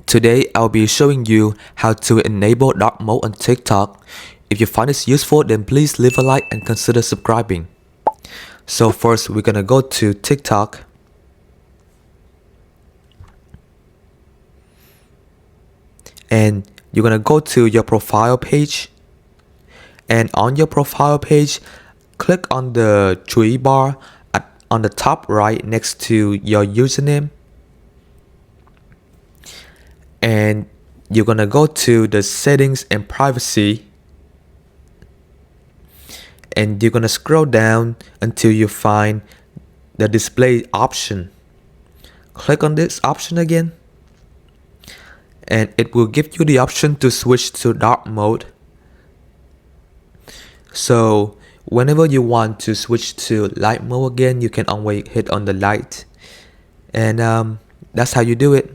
Today, I'll be showing you how to enable dark mode on TikTok. If you find this useful, then please leave a like and consider subscribing. So first, we're gonna go to TikTok. And you're gonna go to your profile page. And on your profile page, click on the tree bar on the top right next to your username. And you're gonna go to the settings and privacy, and you're gonna scroll down until you find the display option. Click on this option again, and it will give you the option to switch to dark mode. So whenever you want to switch to light mode again, you can always hit on the light, and that's how you do it.